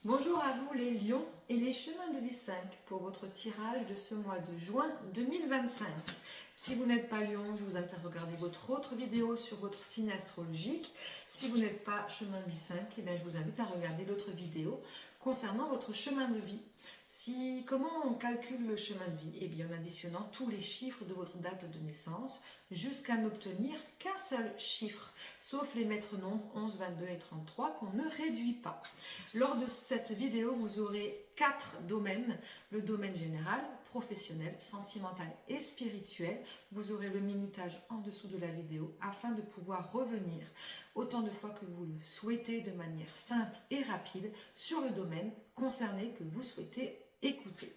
Bonjour à vous les lions et les chemins de vie 5 pour votre tirage de ce mois de juin 2025. Si vous n'êtes pas lion, je vous invite à regarder votre autre vidéo sur votre signe astrologique. Si vous n'êtes pas chemin de vie 5, eh bien, je vous invite à regarder l'autre vidéo concernant votre chemin de vie. Comment on calcule le chemin de vie? Eh bien, en additionnant tous les chiffres de votre date de naissance jusqu'à n'obtenir qu'un seul chiffre, sauf les maîtres nombres 11, 22 et 33 qu'on ne réduit pas. Lors de cette vidéo, vous aurez 4 domaines: le domaine général, professionnel, sentimental et spirituel. Vous aurez le minutage en dessous de la vidéo afin de pouvoir revenir autant de fois que vous le souhaitez de manière simple et rapide sur le domaine concerné que vous souhaitez écouter.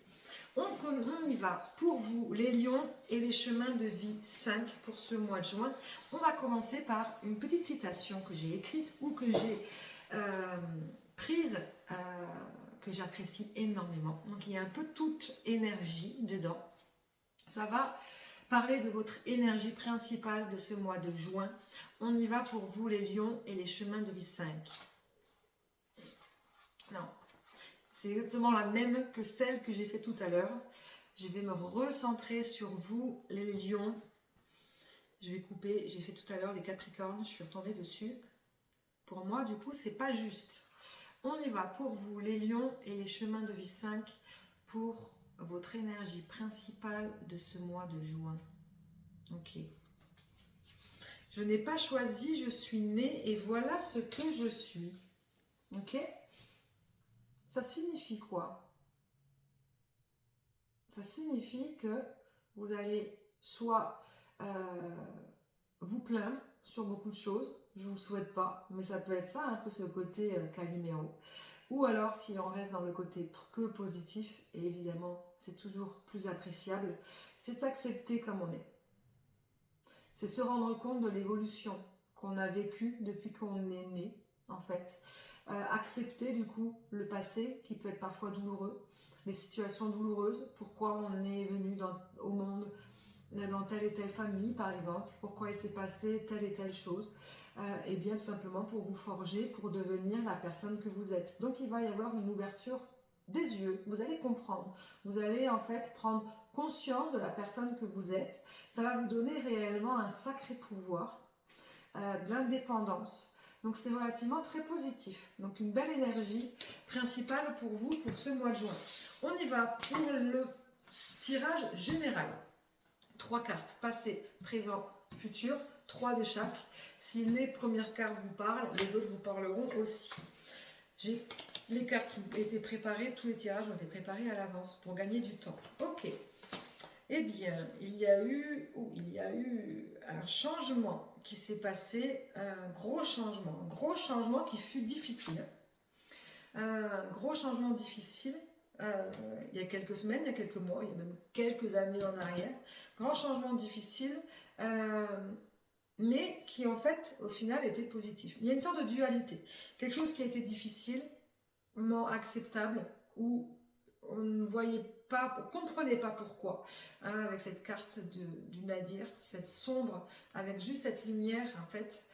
On y va pour vous les lions et les chemins de vie 5 pour ce mois de juin. On va commencer par une petite citation que j'ai écrite ou que j'ai prise, que j'apprécie énormément. Donc il y a un peu toute énergie dedans. Ça va parler de votre énergie principale de ce mois de juin. On y va pour vous les lions et les chemins de vie 5. Non, c'est exactement la même que celle que j'ai fait tout à l'heure. Je vais me recentrer sur vous les lions. Je vais couper, j'ai fait tout à l'heure les capricornes, je suis retombée dessus. Pour moi, du coup, c'est pas juste. On y va pour vous les lions et les chemins de vie 5 pour votre énergie principale de ce mois de juin. Ok. Je n'ai pas choisi, je suis née et voilà ce que je suis. Ok. Ça signifie quoi? Ça signifie que vous allez soit vous plaindre sur beaucoup de choses, je ne vous le souhaite pas, mais ça peut être ça, un peu ce côté Calimero. Ou alors, si on reste dans le côté que positif, et évidemment, c'est toujours plus appréciable, c'est accepter comme on est. C'est se rendre compte de l'évolution qu'on a vécue depuis qu'on est né, en fait. Accepter, du coup, le passé, qui peut être parfois douloureux, les situations douloureuses, pourquoi on est venu au monde dans telle et telle famille, par exemple, pourquoi il s'est passé telle et telle chose, et bien tout simplement pour vous forger, pour devenir la personne que vous êtes. Donc il va y avoir une ouverture des yeux, vous allez comprendre, vous allez en fait prendre conscience de la personne que vous êtes, ça va vous donner réellement un sacré pouvoir, de l'indépendance. Donc c'est relativement très positif, donc une belle énergie principale pour vous pour ce mois de juin. On y va pour le tirage général. 3 cartes, passé, présent, futur, 3 de chaque. Si les premières cartes vous parlent, les autres vous parleront aussi. Les cartes ont été préparées, tous les tirages ont été préparés à l'avance pour gagner du temps. Ok. Eh bien, il y a eu un changement qui s'est passé, un gros changement qui fut difficile. Un gros changement difficile. Il y a quelques semaines, il y a quelques mois, il y a même quelques années en arrière. Grand changement difficile, mais qui en fait, au final, était positif. Il y a une sorte de dualité. Quelque chose qui a été difficilement acceptable, où on ne voyait pas, on ne comprenait pas pourquoi. Avec cette carte du Nadir, cette sombre, avec juste cette lumière, en fait.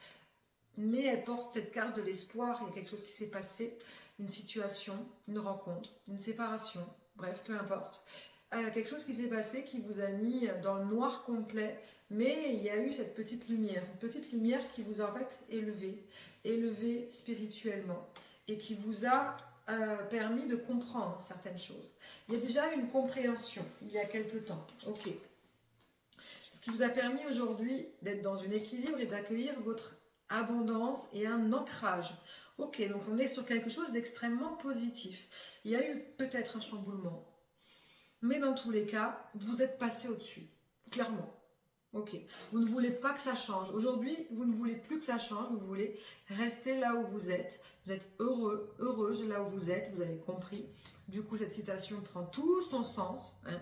Mais elle porte cette carte de l'espoir, il y a quelque chose qui s'est passé, une situation, une rencontre, une séparation, bref, peu importe. Quelque chose qui s'est passé qui vous a mis dans le noir complet, mais il y a eu cette petite lumière qui vous a en fait élevé spirituellement et qui vous a permis de comprendre certaines choses. Il y a déjà eu une compréhension il y a quelque temps, ok. Ce qui vous a permis aujourd'hui d'être dans un équilibre et d'accueillir votre abondance et un ancrage. Ok, donc on est sur quelque chose d'extrêmement positif. Il y a eu peut-être un chamboulement, mais dans tous les cas, vous êtes passé au-dessus, clairement. Ok, vous ne voulez pas que ça change. Aujourd'hui, vous ne voulez plus que ça change, vous voulez rester là où vous êtes. Vous êtes heureux, heureuse là où vous êtes, vous avez compris. Du coup, cette citation prend tout son sens, hein.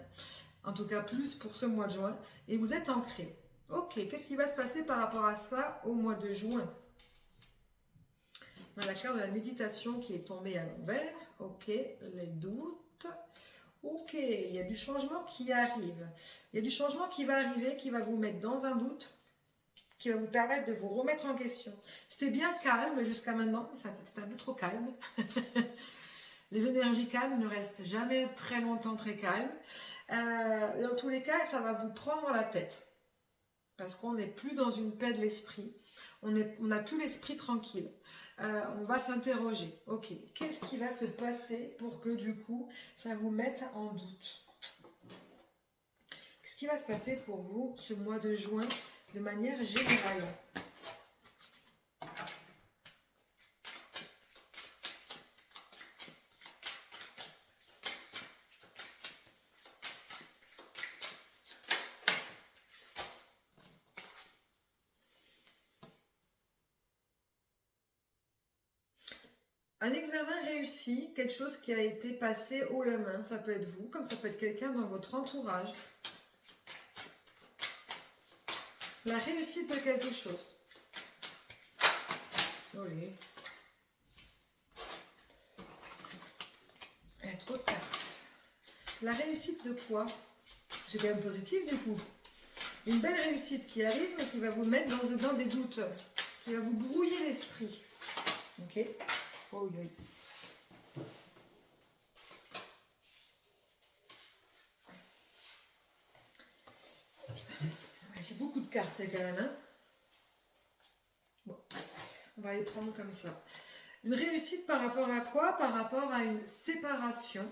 En tout cas plus pour ce mois de juin, et vous êtes ancré. Ok, qu'est-ce qui va se passer par rapport à ça au mois de juin? Dans la carte de la méditation qui est tombée à l'envers, ok, les doutes, ok, il y a du changement qui arrive. Il y a du changement qui va arriver, qui va vous mettre dans un doute, qui va vous permettre de vous remettre en question. C'était bien calme jusqu'à maintenant, c'était un peu trop calme. Les énergies calmes ne restent jamais très longtemps très calmes. Dans tous les cas, ça va vous prendre la tête. Parce qu'on n'est plus dans une paix de l'esprit. On n'a plus l'esprit tranquille. On va s'interroger. Ok, qu'est-ce qui va se passer pour que du coup, ça vous mette en doute? Qu'est-ce qui va se passer pour vous ce mois de juin de manière générale? Un examen réussi, quelque chose qui a été passé haut la main, ça peut être vous, comme ça peut être quelqu'un dans votre entourage. La réussite de quelque chose. Olé. Il y a trop de cartes. La réussite de quoi? C'est quand même positif du coup. Une belle réussite qui arrive, mais qui va vous mettre dans des doutes, qui va vous brouiller l'esprit. Ok. Oh oui. J'ai beaucoup de cartes quand même. Hein. Bon, on va les prendre comme ça. Une réussite par rapport à quoi? Par rapport à une séparation.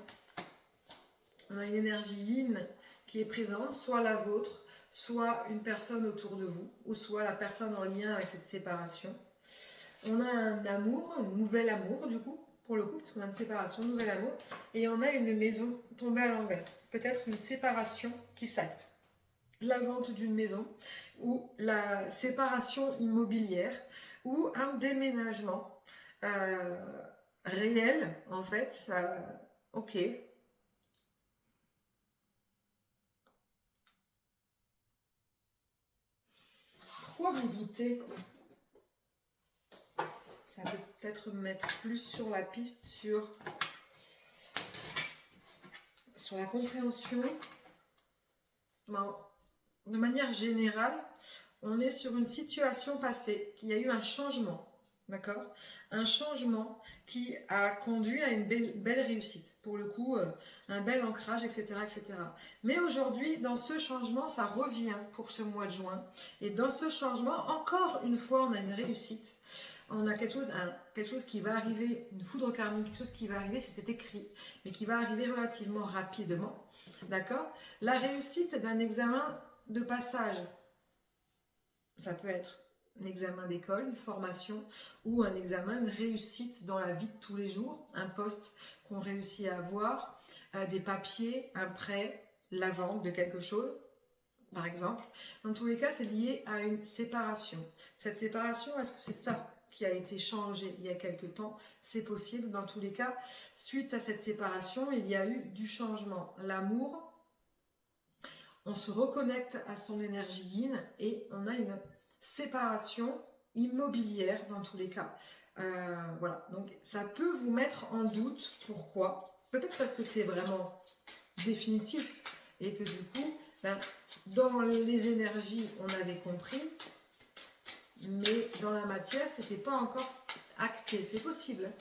On a une énergie yin qui est présente, soit la vôtre, soit une personne autour de vous, ou soit la personne en lien avec cette séparation. On a un amour, un nouvel amour du coup, pour le coup, parce qu'on a une séparation, un nouvel amour, et on a une maison tombée à l'envers. Peut-être une séparation qui s'acte. La vente d'une maison, ou la séparation immobilière, ou un déménagement réel, en fait. Ok. Pourquoi vous doutez? Ça peut peut-être me mettre plus sur la piste, sur la compréhension. Ben, de manière générale, on est sur une situation passée, qu'il y a eu un changement, d'accord? Un changement qui a conduit à une belle réussite. Pour le coup, un bel ancrage, etc., etc. Mais aujourd'hui, dans ce changement, ça revient pour ce mois de juin. Et dans ce changement, encore une fois, on a une réussite. On a quelque chose qui va arriver, une foudre karmique, quelque chose qui va arriver, c'était écrit, mais qui va arriver relativement rapidement. D'accord? La réussite d'un examen de passage, ça peut être un examen d'école, une formation, ou un examen, une réussite dans la vie de tous les jours, un poste qu'on réussit à avoir, des papiers, un prêt, la vente de quelque chose, par exemple. Dans tous les cas, c'est lié à une séparation. Cette séparation, est-ce que c'est ça qui a été changé il y a quelque temps? C'est possible. Dans tous les cas, suite à cette séparation, il y a eu du changement. L'amour, on se reconnecte à son énergie yin et on a une séparation immobilière dans tous les cas. Voilà, donc ça peut vous mettre en doute. Pourquoi? Peut-être parce que c'est vraiment définitif et que du coup, dans les énergies, on avait compris, mais dans la matière, c'était pas encore acté. C'est possible.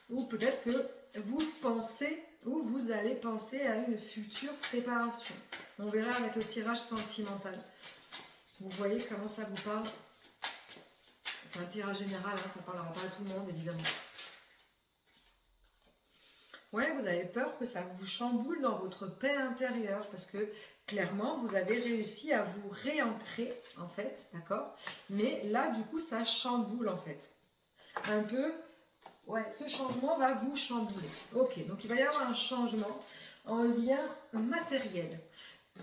Ou peut-être que vous pensez, ou vous allez penser à une future séparation. On verra avec le tirage sentimental. Vous voyez comment ça vous parle? C'est un tirage général, hein, ça ne parlera pas à tout le monde, évidemment. Ouais, vous avez peur que ça vous chamboule dans votre paix intérieure, parce que clairement, vous avez réussi à vous réancrer, en fait, d'accord? Mais là, du coup, ça chamboule, en fait. Un peu, ouais, ce changement va vous chambouler. Ok, donc il va y avoir un changement en lien matériel,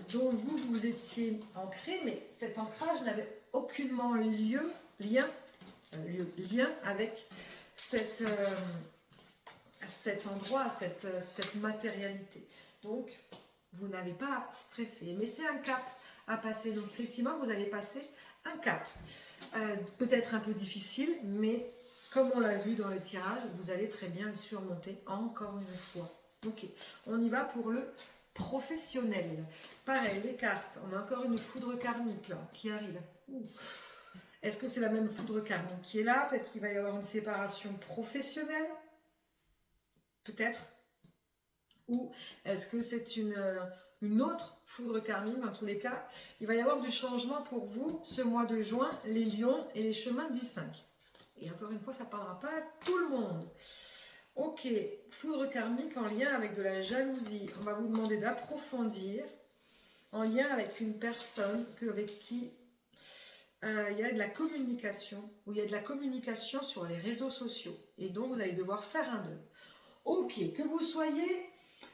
dont vous étiez ancré, mais cet ancrage n'avait aucunement lien avec cet endroit, cette matérialité. Donc, vous n'avez pas à stresser, mais c'est un cap à passer. Donc, effectivement, vous allez passer un cap. Peut-être un peu difficile, mais comme on l'a vu dans le tirage, vous allez très bien le surmonter encore une fois. Ok, on y va pour le professionnel. Pareil, les cartes, on a encore une foudre karmique là, qui arrive. Est-ce que c'est la même foudre karmique qui est là? Peut-être qu'il va y avoir une séparation professionnelle. peut-être, ou est-ce que c'est une autre foudre karmique? Dans tous les cas, il va y avoir du changement pour vous ce mois de juin, les lions et les chemins de vie 5. Et encore une fois, ça ne parlera pas à tout le monde. Ok, foudre karmique en lien avec de la jalousie. On va vous demander d'approfondir en lien avec une personne avec qui il y a de la communication, ou il y a de la communication sur les réseaux sociaux, et donc vous allez devoir faire un deuil. Ok, que vous soyez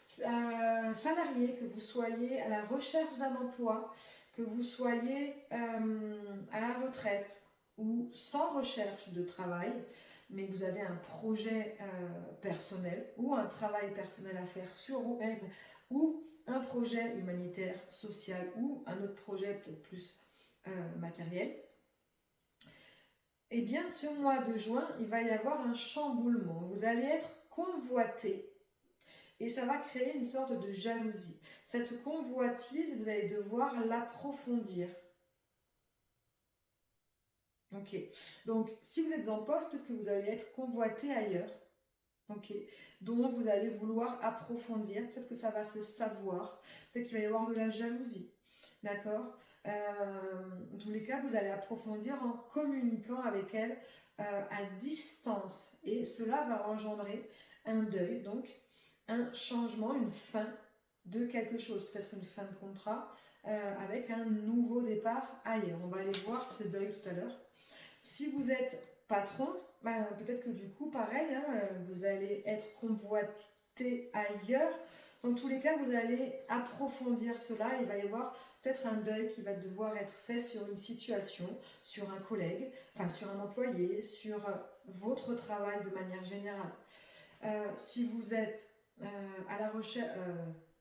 salarié, que vous soyez à la recherche d'un emploi, que vous soyez à la retraite ou sans recherche de travail, mais que vous avez un projet personnel ou un travail personnel à faire sur vous-même, ou un projet humanitaire, social, ou un autre projet peut-être plus matériel, eh bien ce mois de juin, il va y avoir un chamboulement. Vous allez être convoité et ça va créer une sorte de jalousie. Cette convoitise, vous allez devoir l'approfondir. Ok. Donc, si vous êtes en poste, peut-être que vous allez être convoité ailleurs. Ok. Donc, vous allez vouloir approfondir. Peut-être que ça va se savoir. Peut-être qu'il va y avoir de la jalousie. D'accord. En tous les cas, vous allez approfondir en communiquant avec elle à distance. Et cela va engendrer un deuil, donc un changement, une fin de quelque chose. Peut-être une fin de contrat avec un nouveau départ ailleurs. On va aller voir ce deuil tout à l'heure. Si vous êtes patron, peut-être que du coup, pareil, vous allez être convoité ailleurs. Dans tous les cas, vous allez approfondir cela. Il va y avoir peut-être un deuil qui va devoir être fait sur une situation, sur un collègue, enfin sur un employé, sur votre travail de manière générale. Si vous êtes à la recherche,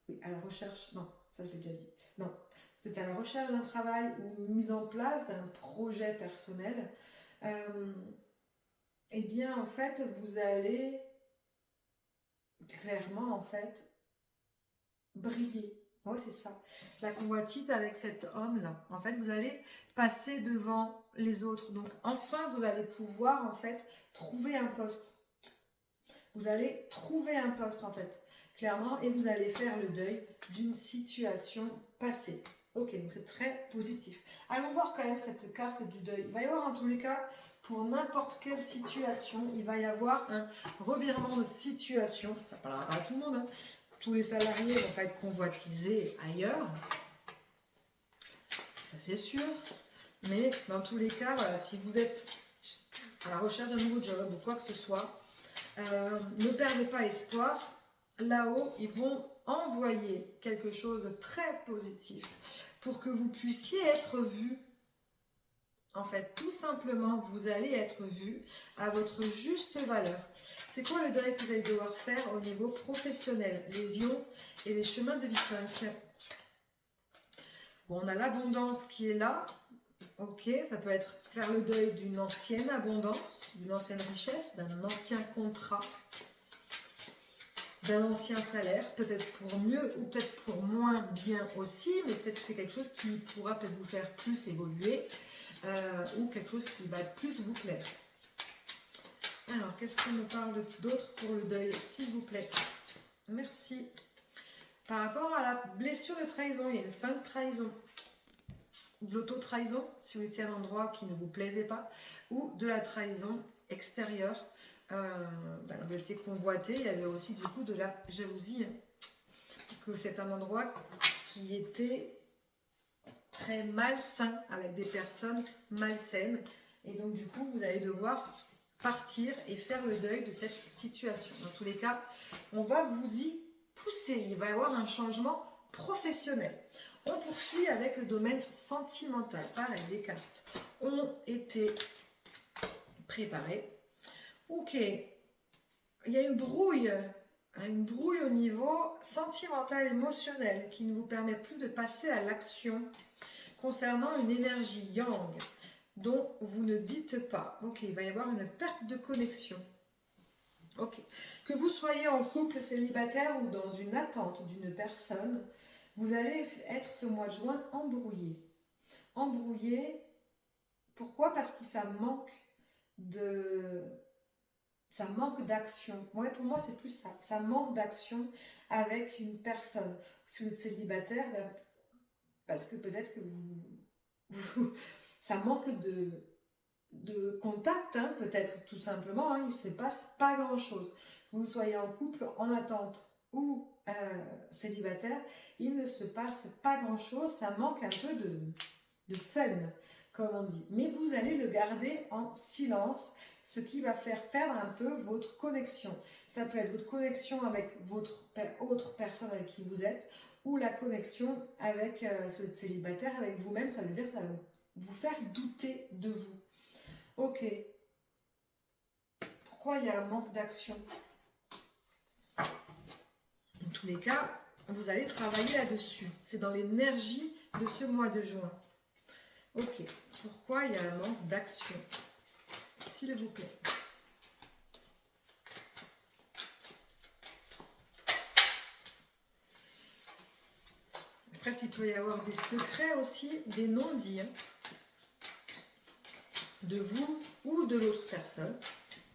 oui, à la recherche, non, ça je l'ai déjà dit, non, vous êtes à la recherche d'un travail ou mise en place d'un projet personnel, eh bien en fait vous allez clairement en fait briller. Oh, c'est ça. La convoitise avec cet homme-là. En fait, vous allez passer devant les autres. Donc, enfin, vous allez pouvoir, en fait, trouver un poste. Vous allez trouver un poste, en fait, clairement, et vous allez faire le deuil d'une situation passée. Ok, donc c'est très positif. Allons voir quand même cette carte du deuil. Il va y avoir, en tous les cas, pour n'importe quelle situation, il va y avoir un revirement de situation. Ça ne parlera pas à tout le monde, hein. Tous les salariés ne vont pas être convoitisés ailleurs, ça c'est sûr. Mais dans tous les cas, voilà, si vous êtes à la recherche d'un nouveau job ou quoi que ce soit, ne perdez pas espoir. Là-haut, ils vont envoyer quelque chose de très positif pour que vous puissiez être vu. En fait, tout simplement, vous allez être vu à votre juste valeur. C'est quoi le deuil que vous allez devoir faire au niveau professionnel? Les lions et les chemins de vie 5. Bon, on a l'abondance qui est là. Ok, ça peut être faire le deuil d'une ancienne abondance, d'une ancienne richesse, d'un ancien contrat, d'un ancien salaire, peut-être pour mieux ou peut-être pour moins bien aussi, mais peut-être que c'est quelque chose qui pourra peut-être vous faire plus évoluer ou quelque chose qui va plus vous plaire. Alors, qu'est-ce qu'on me parle d'autre pour le deuil, s'il vous plaît? Merci. Par rapport à la blessure de trahison, il y a une fin de trahison. De l'auto-trahison, si vous étiez à un endroit qui ne vous plaisait pas, ou de la trahison extérieure. Vous étiez convoité, il y avait aussi du coup de la jalousie, que c'est un endroit qui était très malsain, avec des personnes malsaines, et donc du coup vous allez devoir partir et faire le deuil de cette situation. Dans tous les cas, on va vous y pousser, il va y avoir un changement professionnel. On poursuit avec le domaine sentimental. Pareil, les cartes ont été préparées. Ok, il y a une brouille au niveau sentimental, émotionnel, qui ne vous permet plus de passer à l'action concernant une énergie yang dont vous ne dites pas. Ok, il va y avoir une perte de connexion. Ok, que vous soyez en couple, célibataire ou dans une attente d'une personne, vous allez être ce mois de juin embrouillé. Embrouillé, pourquoi? Parce que ça manque de Ça manque d'action. Ouais, pour moi, c'est plus ça. Ça manque d'action avec une personne. Si vous êtes célibataire, ben, parce que peut-être que ça manque de contact, hein, peut-être tout simplement. Hein, il ne se passe pas grand-chose. Que vous soyez en couple, en attente ou célibataire, il ne se passe pas grand-chose. Ça manque un peu de fun, comme on dit. Mais vous allez le garder en silence, ce qui va faire perdre un peu votre connexion. Ça peut être votre connexion avec votre autre personne avec qui vous êtes, ou la connexion avec, si vous êtes célibataire, avec vous-même. Ça veut dire que ça va vous faire douter de vous. Ok. Pourquoi il y a un manque d'action? Dans tous les cas, vous allez travailler là-dessus. C'est dans l'énergie de ce mois de juin. Ok. Pourquoi il y a un manque d'action? S'il vous plaît. Après, s'il peut y avoir des secrets aussi, des non-dits, hein, de vous ou de l'autre personne,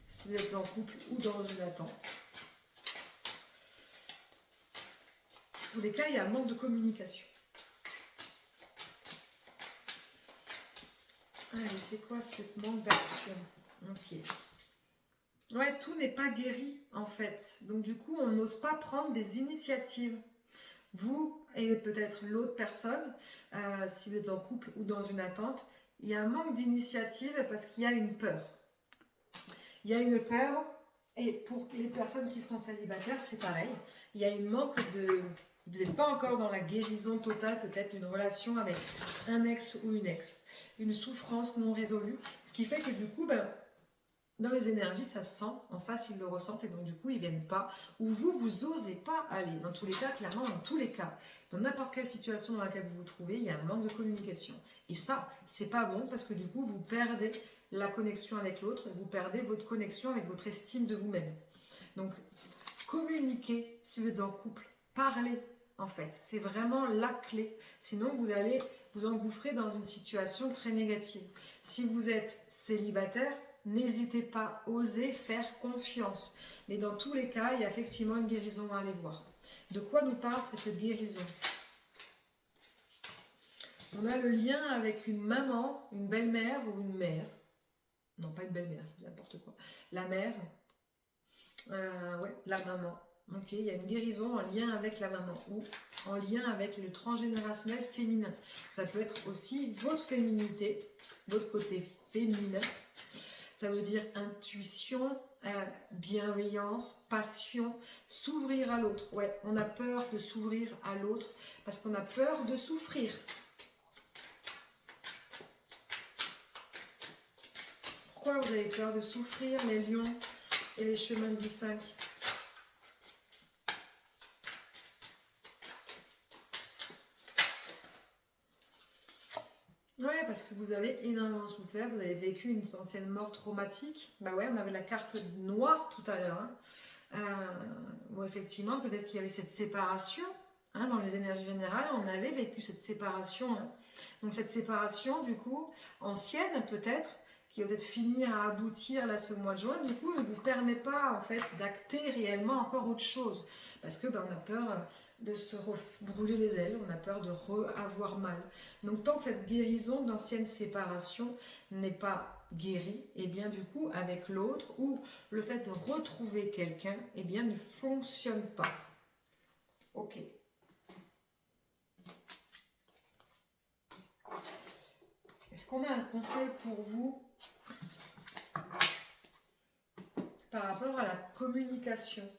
si vous êtes en couple ou dans une attente. Dans tous les cas, il y a un manque de communication. Allez, c'est quoi ce manque d'action? Ok. Ouais, tout n'est pas guéri en fait. Donc du coup, on n'ose pas prendre des initiatives. Vous et peut-être l'autre personne, si vous êtes en couple ou dans une attente, il y a un manque d'initiative parce qu'il y a une peur. Il y a une peur, et pour les personnes qui sont célibataires, c'est pareil. Il y a une manque de... Vous n'êtes pas encore dans la guérison totale, peut-être d'une relation avec un ex ou une ex. Une souffrance non résolue. Ce qui fait que du coup, ben, dans les énergies, ça se sent. En face, ils le ressentent et donc du coup, ils ne viennent pas. Ou vous n'osez pas aller. Dans tous les cas, clairement, dans tous les cas, dans n'importe quelle situation dans laquelle vous vous trouvez, il y a un manque de communication. Et ça, c'est pas bon parce que du coup, vous perdez la connexion avec l'autre, vous perdez votre connexion avec votre estime de vous-même. Donc, communiquez si vous êtes en couple, parlez en fait, c'est vraiment la clé. Sinon, vous allez vous engouffrer dans une situation très négative. Si vous êtes célibataire, n'hésitez pas, osez faire confiance. Mais dans tous les cas, il y a effectivement une guérison à aller voir. De quoi nous parle cette guérison? On a le lien avec une maman, une belle-mère ou une mère. Non, pas une belle-mère, je dis n'importe quoi. La mère, ouais, la maman. Ok, il y a une guérison en lien avec la maman ou en lien avec le transgénérationnel féminin. Ça peut être aussi votre féminité, votre côté féminin. Ça veut dire intuition, bienveillance, passion, s'ouvrir à l'autre. Ouais, on a peur de s'ouvrir à l'autre parce qu'on a peur de souffrir. Pourquoi vous avez peur de souffrir, les lions et les chemins de vie 5? Ouais, parce que vous avez énormément souffert, vous avez vécu une ancienne mort traumatique. Bah ouais, on avait la carte noire tout à l'heure. Où effectivement, peut-être qu'il y avait cette séparation. Hein, dans les énergies générales, on avait vécu cette séparation. Hein. Donc cette séparation, du coup, ancienne peut-être, qui va peut-être finir à aboutir là ce mois de juin, du coup, ne vous permet pas en fait d'acter réellement encore autre chose. Parce que on a peur de se brûler les ailes, on a peur de avoir mal. Donc tant que cette guérison d'ancienne séparation n'est pas guérie, et bien du coup avec l'autre ou le fait de retrouver quelqu'un, eh bien ne fonctionne pas. Ok. Est-ce qu'on a un conseil pour vous par rapport à la communication?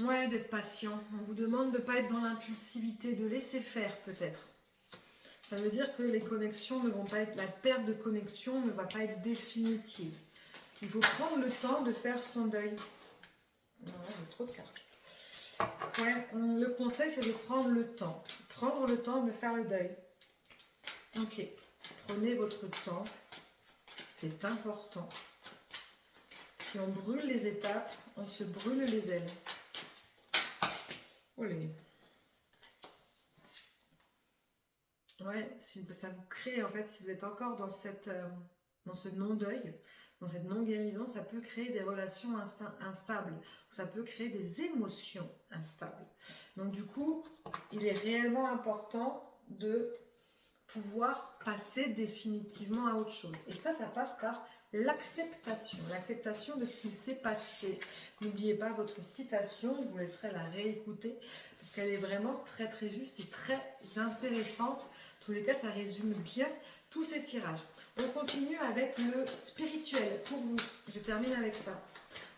Ouais, d'être patient. On vous demande de ne pas être dans l'impulsivité, de laisser faire peut-être. Ça veut dire que les connexions ne vont pas être... La perte de connexion ne va pas être définitive. Il faut prendre le temps de faire son deuil. Non, j'ai trop de cartes. Ouais, le conseil c'est de prendre le temps. Prendre le temps de faire le deuil. Ok. Prenez votre temps, c'est important. Si on brûle les étapes, on se brûle les ailes. Olé. Ouais, si ça vous crée, en fait, si vous êtes encore dans ce non-deuil, dans cette non-guérison, ça peut créer des relations instables, ça peut créer des émotions instables. Donc du coup, il est réellement important de pouvoir passer définitivement à autre chose. Et ça passe par l'acceptation de ce qui s'est passé. N'oubliez pas votre citation, je vous laisserai la réécouter, parce qu'elle est vraiment très très juste et très intéressante. En tous les cas, ça résume bien tous ces tirages. On continue avec le spirituel pour vous. Je termine avec ça.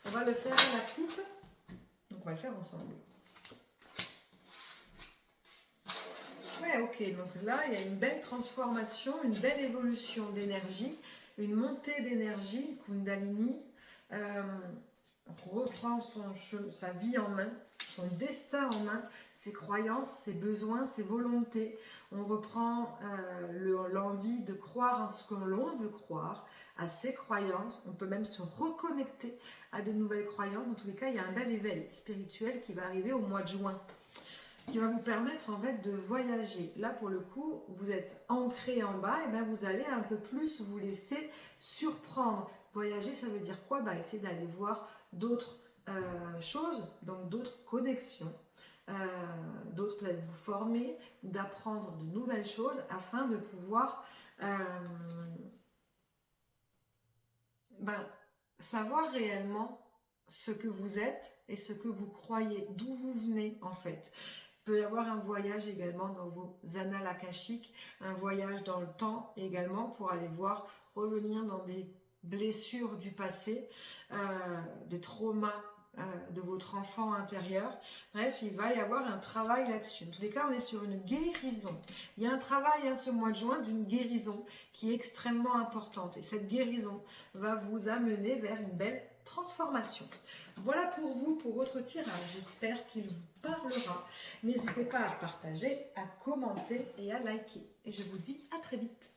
On va le faire à la coupe, donc on va le faire ensemble. Ouais, ok, donc là, il y a une belle transformation, une belle évolution d'énergie, une montée d'énergie, Kundalini, reprend sa vie en main, son destin en main, ses croyances, ses besoins, ses volontés. On reprend l'envie de croire en ce que l'on veut croire, à ses croyances. On peut même se reconnecter à de nouvelles croyances. Dans tous les cas, il y a un bel éveil spirituel qui va arriver au mois de juin, qui va vous permettre en fait de voyager. Là pour le coup, vous êtes ancré en bas, et bien vous allez un peu plus vous laisser surprendre. Voyager, ça veut dire quoi? Essayer d'aller voir d'autres choses, donc d'autres connexions, d'autres peut-être vous former, d'apprendre de nouvelles choses afin de pouvoir savoir réellement ce que vous êtes et ce que vous croyez, d'où vous venez en fait. Il peut y avoir un voyage également dans vos annales akashiques, un voyage dans le temps également pour aller voir, revenir dans des blessures du passé, des traumas de votre enfant intérieur. Bref, il va y avoir un travail là-dessus. En tous les cas, on est sur une guérison. Il y a un travail ce mois de juin d'une guérison qui est extrêmement importante. Et cette guérison va vous amener vers une belle transformation. Voilà pour vous, pour votre tirage. J'espère qu'il vous parlera. N'hésitez pas à partager, à commenter et à liker. Et je vous dis à très vite.